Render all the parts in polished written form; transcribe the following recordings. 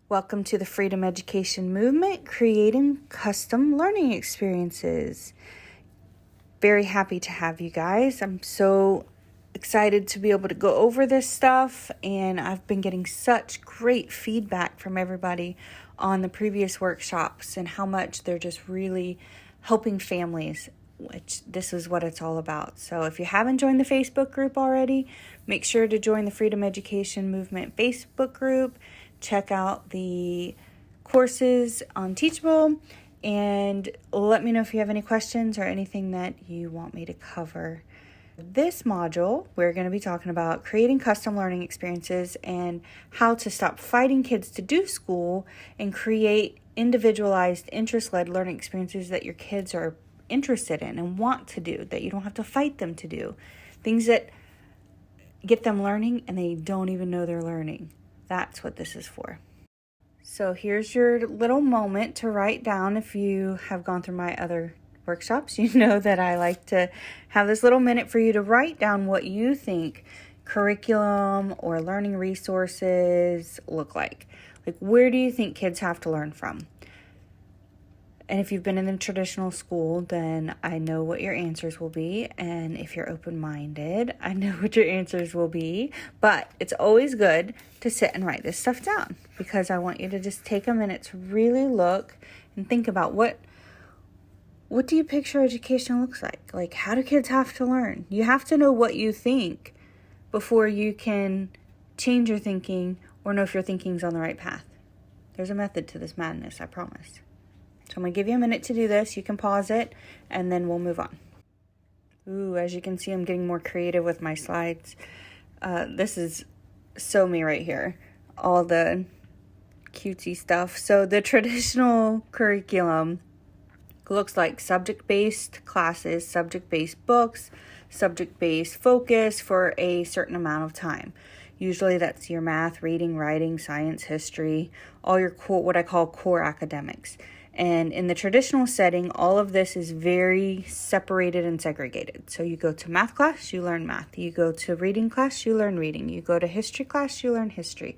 Welcome to the Freedom Education Movement, creating custom learning experiences. Very happy to have you guys. I'm so excited to be able to go over this stuff, and I've been getting such great feedback from everybody on the previous workshops and how much they're just really helping families, which this is what it's all about. So if you haven't joined the Facebook group already, make sure to join the Freedom Education Movement Facebook group. Check out the courses on Teachable, and let me know if you have any questions or anything that you want me to cover. This module, we're going to be talking about creating custom learning experiences and how to stop fighting kids to do school and create individualized, interest-led learning experiences that your kids are interested in and want to do, that you don't have to fight them to do. Things that get them learning and they don't even know they're learning. That's what this is for. So here's your little moment to write down. If you have gone through my other workshops, you know that I like to have this little minute for you to write down what you think curriculum or learning resources look like. Like, where do you think kids have to learn from? And if you've been in a traditional school, then I know what your answers will be. And if you're open-minded, I know what your answers will be. But it's always good to sit and write this stuff down, because I want you to just take a minute to really look and think about what do you picture education looks like? Like, how do kids have to learn? You have to know what you think before you can change your thinking or know if your thinking's on the right path. There's a method to this madness, I promise. So I'm going to give you a minute to do this. You can pause it, and then we'll move on. Ooh, as you can see, I'm getting more creative with my slides. This is so me right here. All the cutesy stuff. So the traditional curriculum looks like subject-based classes, subject-based books, subject-based focus for a certain amount of time. Usually that's your math, reading, writing, science, history, all your what I call core academics. And in the traditional setting, all of this is very separated and segregated. So you go to math class, you learn math. You go to reading class, you learn reading. You go to history class, you learn history.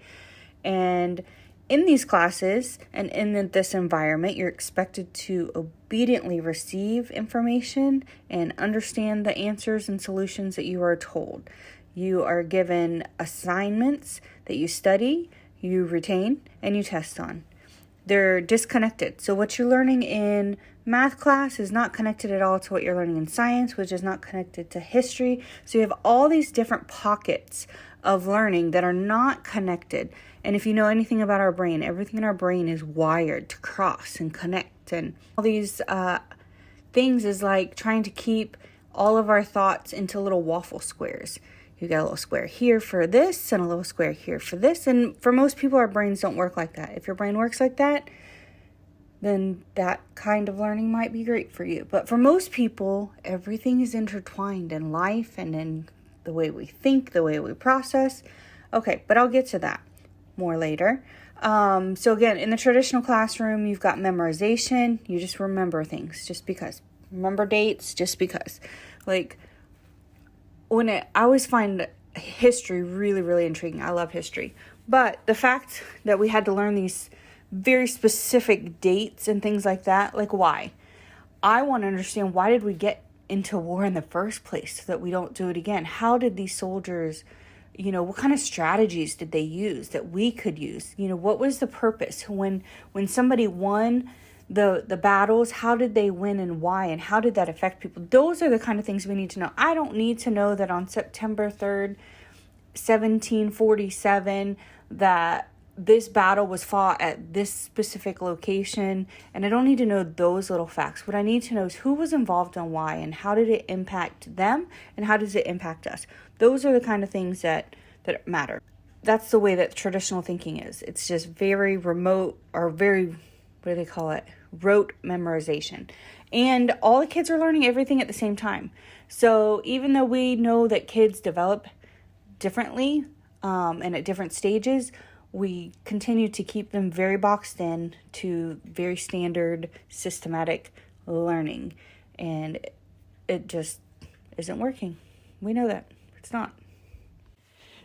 And in these classes and in this environment, you're expected to obediently receive information and understand the answers and solutions that you are told. You are given assignments that you study, you retain, and you test on. They're disconnected. So what you're learning in math class is not connected at all to what you're learning in science, which is not connected to history. So you have all these different pockets of learning that are not connected. And if you know anything about our brain, everything in our brain is wired to cross and connect. And all these things is like trying to keep all of our thoughts into little waffle squares. You got a little square here for this and a little square here for this. And for most people, our brains don't work like that. If your brain works like that, then that kind of learning might be great for you. But for most people, everything is intertwined in life and in the way we think, the way we process. Okay, but I'll get to that more later. So again, in the traditional classroom, you've got memorization. You just remember things just because. Remember dates just because. Like, I always find history really, really intriguing. I love history. But the fact that we had to learn these very specific dates and things like that, like, why? I want to understand, why did we get into war in the first place so that we don't do it again? How did these soldiers, what kind of strategies did they use that we could use? What was the purpose? When somebody won the battles, how did they win and why, and how did that affect people? Those are the kind of things we need to know. I don't need to know that on September 3rd, 1747, that this battle was fought at this specific location, and I don't need to know those little facts. What I need to know is who was involved and why, and how did it impact them, and how does it impact us? Those are the kind of things that matter. That's the way that traditional thinking is. It's just very remote, or very, what do they call it? Rote memorization. And all the kids are learning everything at the same time. So even though we know that kids develop differently and at different stages, we continue to keep them very boxed in to very standard systematic learning. And it just isn't working. We know that. It's not.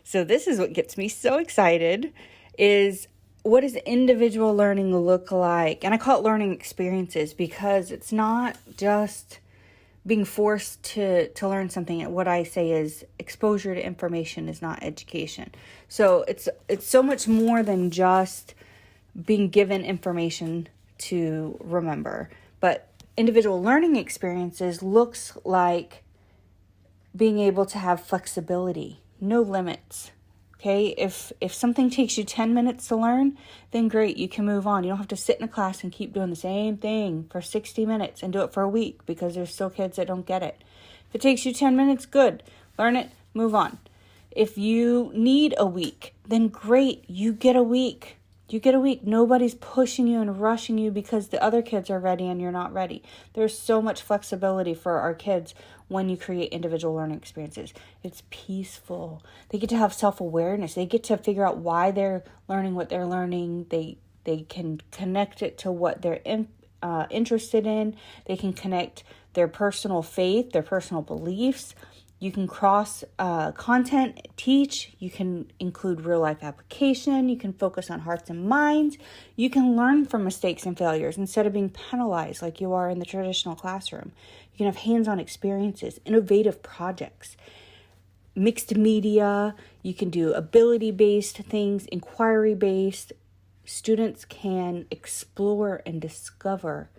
So this is what gets me so excited, is what does individual learning look like? And I call it learning experiences because it's not just being forced to learn something. What I say is exposure to information is not education. So it's so much more than just being given information to remember. But individual learning experiences looks like being able to have flexibility, no limits. Okay, if something takes you 10 minutes to learn, then great, you can move on. You don't have to sit in a class and keep doing the same thing for 60 minutes and do it for a week because there's still kids that don't get it. If it takes you 10 minutes, good. Learn it, move on. If you need a week, then great, you get a week. You get a week. Nobody's pushing you and rushing you because the other kids are ready and you're not ready. There's so much flexibility for our kids when you create individual learning experiences. It's peaceful. They get to have self-awareness. They get to figure out why they're learning what they're learning. They can connect it to what they're interested in. They can connect their personal faith, their personal beliefs. You can cross content, teach. You can include real life application. You can focus on hearts and minds. You can learn from mistakes and failures instead of being penalized like you are in the traditional classroom. You can have hands-on experiences, innovative projects, mixed media. You can do ability-based things, inquiry-based. Students can explore and discover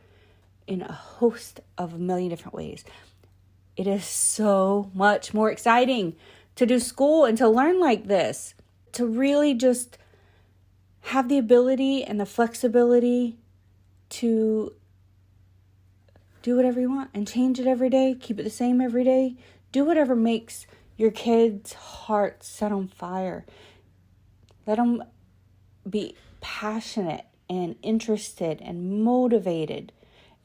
in a host of a million different ways. It is so much more exciting to do school and to learn like this, to really just have the ability and the flexibility to do whatever you want and change it every day, keep it the same every day, do whatever makes your kids' hearts set on fire. Let them be passionate and interested and motivated.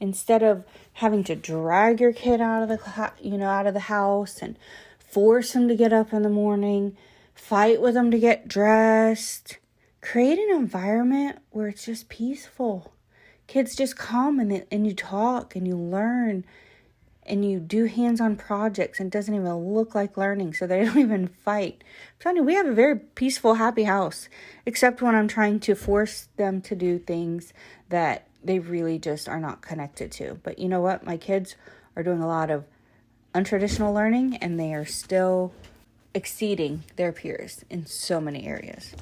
Instead of having to drag your kid out of the house and force them to get up in the morning, fight with them to get dressed, create an environment where it's just peaceful. Kids just come and you talk and you learn and you do hands-on projects and it doesn't even look like learning, so they don't even fight. I'm telling you, we have a very peaceful, happy house, except when I'm trying to force them to do things that they really just are not connected to. But you know what? My kids are doing a lot of untraditional learning and they are still exceeding their peers in so many areas.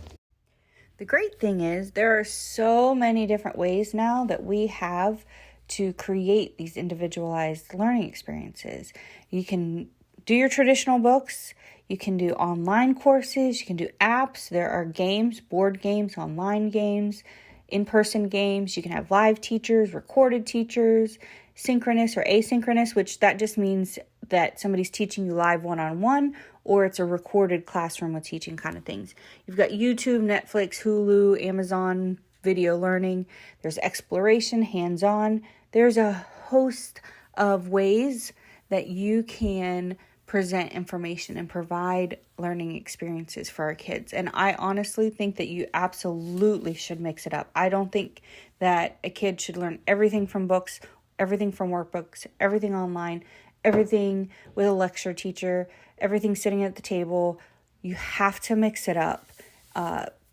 The great thing is there are so many different ways now that we have to create these individualized learning experiences. You can do your traditional books. You can do online courses. You can do apps. There are games, board games, online games, in-person games. You can have live teachers, recorded teachers, synchronous or asynchronous, which that just means that somebody's teaching you live one-on-one, or it's a recorded classroom with teaching kind of things. You've got YouTube, Netflix, Hulu, Amazon video learning. There's exploration, hands-on. There's a host of ways that you can present information and provide learning experiences for our kids. And I honestly think that you absolutely should mix it up. I don't think that a kid should learn everything from books, everything from workbooks, everything online, everything with a lecture teacher, everything sitting at the table. You have to mix it up.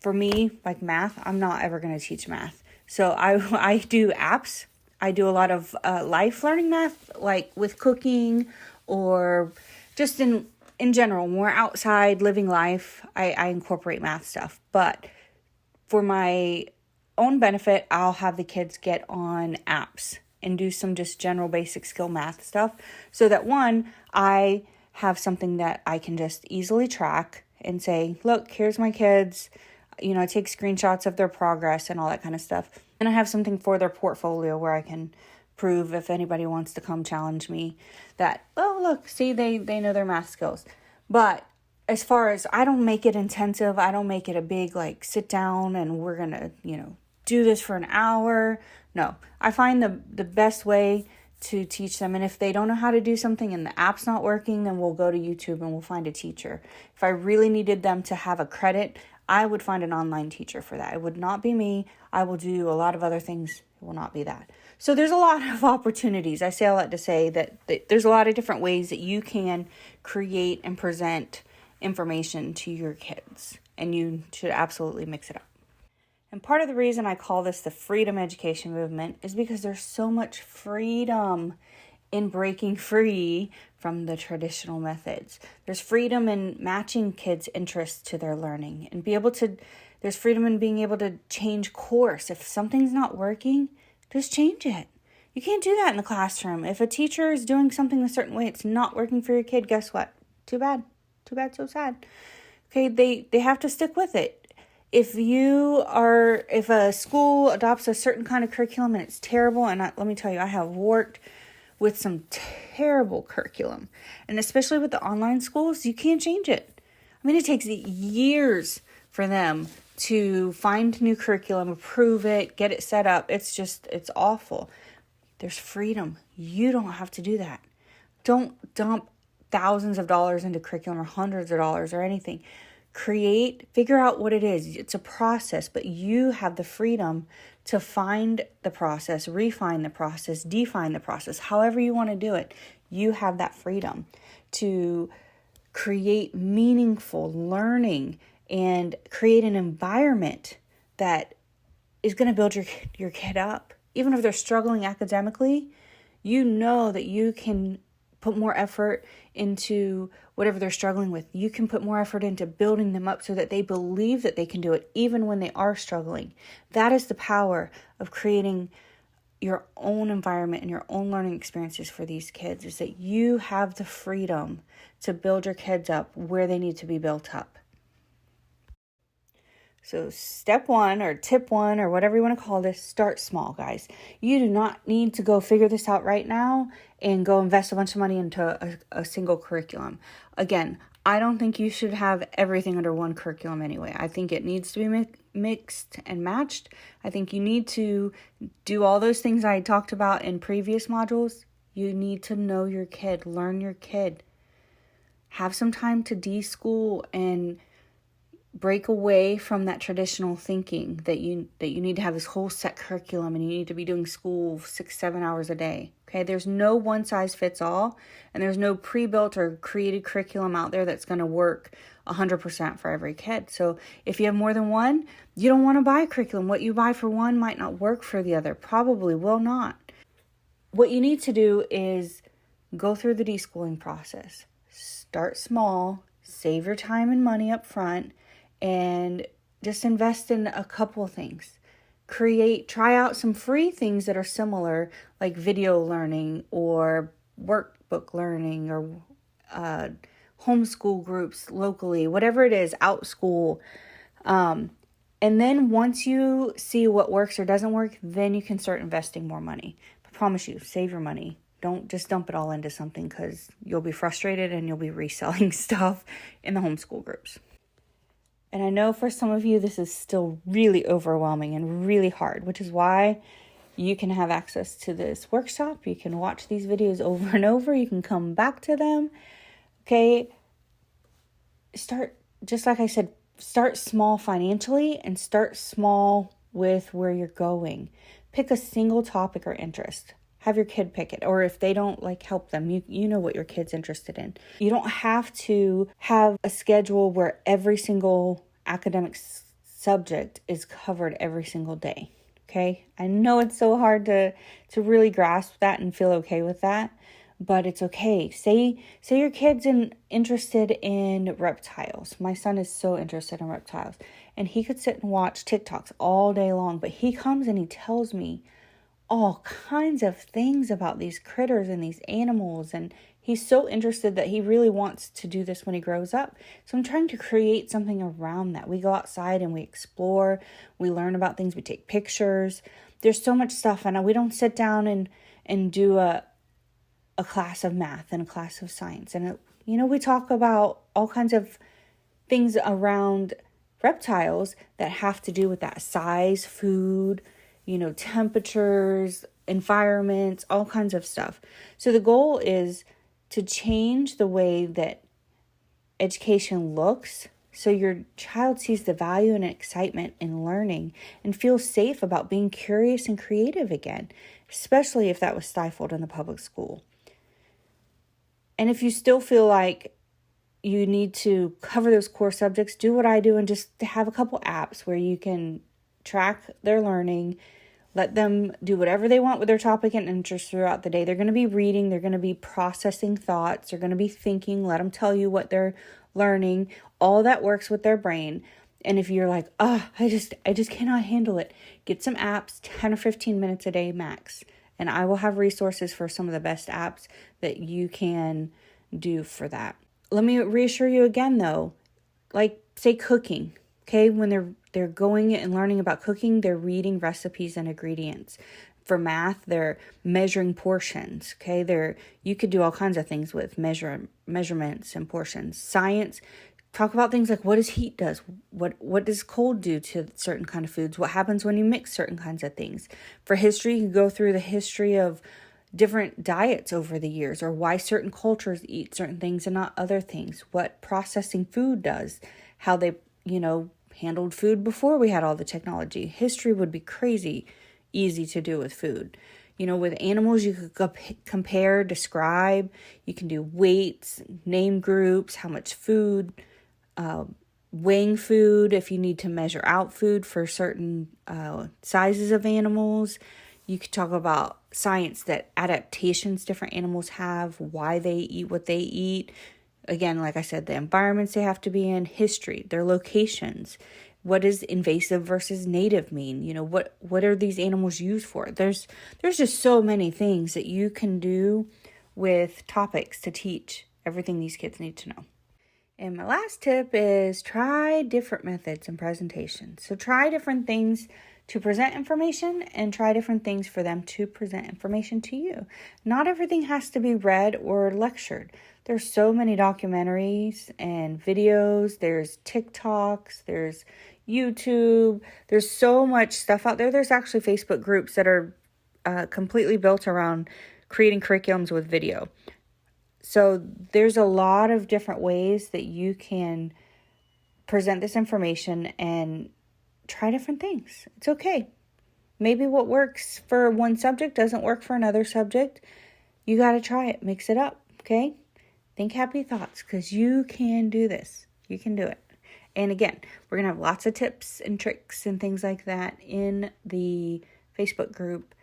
For me, like math, I'm not ever going to teach math. So I do apps. I do a lot of life learning math, like with cooking or just in general. When we're outside living life, I incorporate math stuff. But for my own benefit, I'll have the kids get on apps and do some just general basic skill math stuff so that one, I have something that I can just easily track and say, look, here's my kids. I take screenshots of their progress and all that kind of stuff. And I have something for their portfolio where I can prove if anybody wants to come challenge me that, oh, look, see, they know their math skills. But as far as, I don't make it intensive. I don't make it a big, sit down and we're going to, do this for an hour. No, I find the best way to teach them. And if they don't know how to do something and the app's not working, then we'll go to YouTube and we'll find a teacher. If I really needed them to have a credit, I would find an online teacher for that. It would not be me. I will do a lot of other things. It will not be that. So there's a lot of opportunities. I say all that to say that there's a lot of different ways that you can create and present information to your kids. And you should absolutely mix it up. And part of the reason I call this the freedom education movement is because there's so much freedom in breaking free from the traditional methods. There's freedom in matching kids' interests to their learning and there's freedom in being able to change course. If something's not working, just change it. You can't do that in the classroom. If a teacher is doing something a certain way, it's not working for your kid, guess what? Too bad, so sad. Okay, they have to stick with it. If a school adopts a certain kind of curriculum and it's terrible, and let me tell you, I have worked with some terrible curriculum, and especially with the online schools, you can't change it. I mean, it takes years for them to find new curriculum, approve it, get it set up. It's awful. There's freedom. You don't have to do that. Don't dump thousands of dollars into curriculum or hundreds of dollars or anything. Figure out what it is. It's a process, but you have the freedom to find the process, refine the process, define the process, however you want to do it. You have that freedom to create meaningful learning and create an environment that is going to build your kid up. Even if they're struggling academically, you know that you can put more effort into whatever they're struggling with. You can put more effort into building them up so that they believe that they can do it even when they are struggling. That is the power of creating your own environment and your own learning experiences for these kids, is that you have the freedom to build your kids up where they need to be built up. So step 1 or tip 1 or whatever you want to call this, start small, guys. You do not need to go figure this out right now and go invest a bunch of money into a single curriculum. Again, I don't think you should have everything under one curriculum anyway. I think it needs to be mixed and matched. I think you need to do all those things I talked about in previous modules. You need to know your kid, learn your kid. Have some time to de-school and break away from that traditional thinking that you need to have this whole set curriculum and you need to be doing school 6-7 hours a day. Okay, there's no one size fits all, and there's no pre-built or created curriculum out there that's going to work 100% for every kid. So if you have more than one, you don't want to buy a curriculum. What you buy for one might not work for the other, probably will not. What you need to do is go through the deschooling process. Start small, save your time and money up front, and just invest in a couple of things. Try out some free things that are similar, like video learning or workbook learning or homeschool groups locally, whatever it is, OutSchool. And then once you see what works or doesn't work, then you can start investing more money. I promise you, save your money. Don't just dump it all into something, because you'll be frustrated and you'll be reselling stuff in the homeschool groups. And I know for some of you, this is still really overwhelming and really hard, which is why you can have access to this workshop. You can watch these videos over and over. You can come back to them. Okay. Just like I said, start small financially and start small with where you're going. Pick a single topic or interest. Have your kid pick it. Or if they don't, help them. You know what your kid's interested in. You don't have to have a schedule where every single academic subject is covered every single day. Okay? I know it's so hard to really grasp that and feel okay with that, but it's okay. Say your kid's interested in reptiles. My son is so interested in reptiles, and he could sit and watch TikToks all day long, but he comes and he tells me all kinds of things about these critters and these animals, and he's so interested that he really wants to do this when he grows up. So I'm trying to create something around that. We go outside and we explore, we learn about things, we take pictures. There's so much stuff, and we don't sit down and do a class of math and a class of science. And we talk about all kinds of things around reptiles that have to do with that: size, food, temperatures, environments, all kinds of stuff. So the goal is to change the way that education looks, so your child sees the value and excitement in learning and feels safe about being curious and creative again, especially if that was stifled in the public school. And if you still feel like you need to cover those core subjects, do what I do and just have a couple apps where you can track their learning. Let them do whatever they want with their topic and interest throughout the day. They're going to be reading. They're going to be processing thoughts. They're going to be thinking. Let them tell you what they're learning. All that works with their brain. And if you're like, I just cannot handle it, get some apps, 10 or 15 minutes a day max. And I will have resources for some of the best apps that you can do for that. Let me reassure you again, though, like say cooking. Okay, when they're going and learning about cooking, they're reading recipes and ingredients. For math, they're measuring portions. Okay, you could do all kinds of things with measurements and portions. Science, talk about things like what does heat does, what does cold do to certain kind of foods, what happens when you mix certain kinds of things. For history, you can go through the history of different diets over the years, or why certain cultures eat certain things and not other things, what processing food does, how they, handled food before we had all the technology. History would be crazy easy to do with food. With animals, you could compare, describe, you can do weights, name groups, how much food, weighing food, if you need to measure out food for certain sizes of animals. You could talk about science, that adaptations different animals have, why they eat what they eat. Again, like I said, the environments they have to be in, history, their locations. What does invasive versus native mean? What are these animals used for? There's just so many things that you can do with topics to teach everything these kids need to know. And my last tip is try different methods and presentations. So try different things to present information and try different things for them to present information to you. Not everything has to be read or lectured. There's so many documentaries and videos. There's TikToks. There's YouTube. There's so much stuff out there. There's actually Facebook groups that are completely built around creating curriculums with video. So there's a lot of different ways that you can present this information and try different things. It's okay. Maybe what works for one subject doesn't work for another subject. You got to try it. Mix it up, okay? Think happy thoughts, because you can do this. You can do it. And again, we're going to have lots of tips and tricks and things like that in the Facebook group,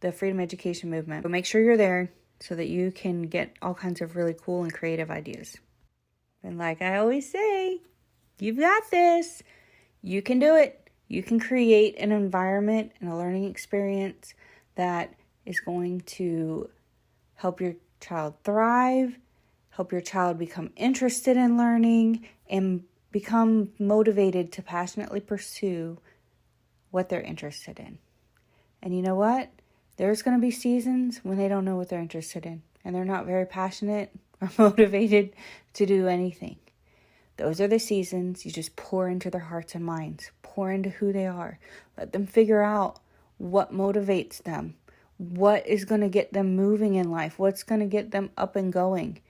the Freedom Education Movement. But make sure you're there so that you can get all kinds of really cool and creative ideas. And like I always say, you've got this. You can do it. You can create an environment and a learning experience that is going to help your child thrive, help your child become interested in learning, and become motivated to passionately pursue what they're interested in. And you know what? There's going to be seasons when they don't know what they're interested in, and they're not very passionate or motivated to do anything. Those are the seasons you just pour into their hearts and minds, pour into who they are. Let them figure out what motivates them, what is going to get them moving in life, what's going to get them up and going.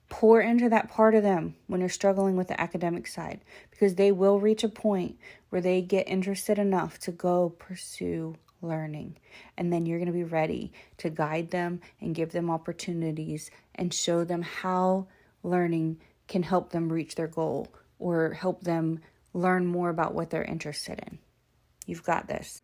Pour into that part of them when you're struggling with the academic side, because they will reach a point where they get interested enough to go pursue learning. And then you're going to be ready to guide them and give them opportunities and show them how learning can help them reach their goal or help them learn more about what they're interested in. You've got this.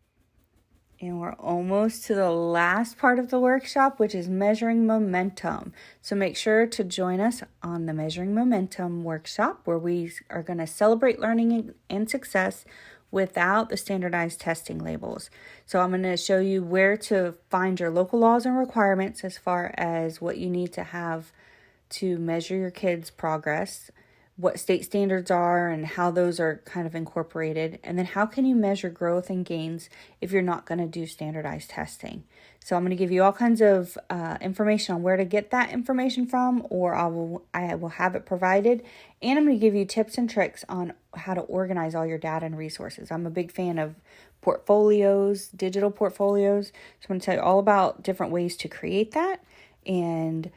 And we're almost to the last part of the workshop, which is measuring momentum. So make sure to join us on the Measuring Momentum workshop, where we are going to celebrate learning and success without the standardized testing labels. So I'm going to show you where to find your local laws and requirements as far as what you need to have to measure your kids' progress, what state standards are and how those are kind of incorporated, and then how can you measure growth and gains if you're not going to do standardized testing. So I'm going to give you all kinds of information on where to get that information from, or I will have it provided, and I'm going to give you tips and tricks on how to organize all your data and resources. I'm a big fan of portfolios, digital portfolios, so I'm going to tell you all about different ways to create that and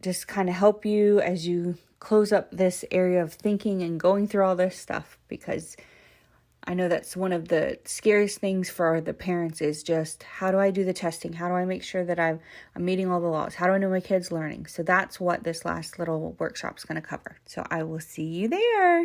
just kind of help you as you close up this area of thinking and going through all this stuff, because I know that's one of the scariest things for the parents is just, how do I do the testing? How do I make sure that I'm meeting all the laws? How do I know my kid's learning? So that's what this last little workshop is going to cover. So I will see you there.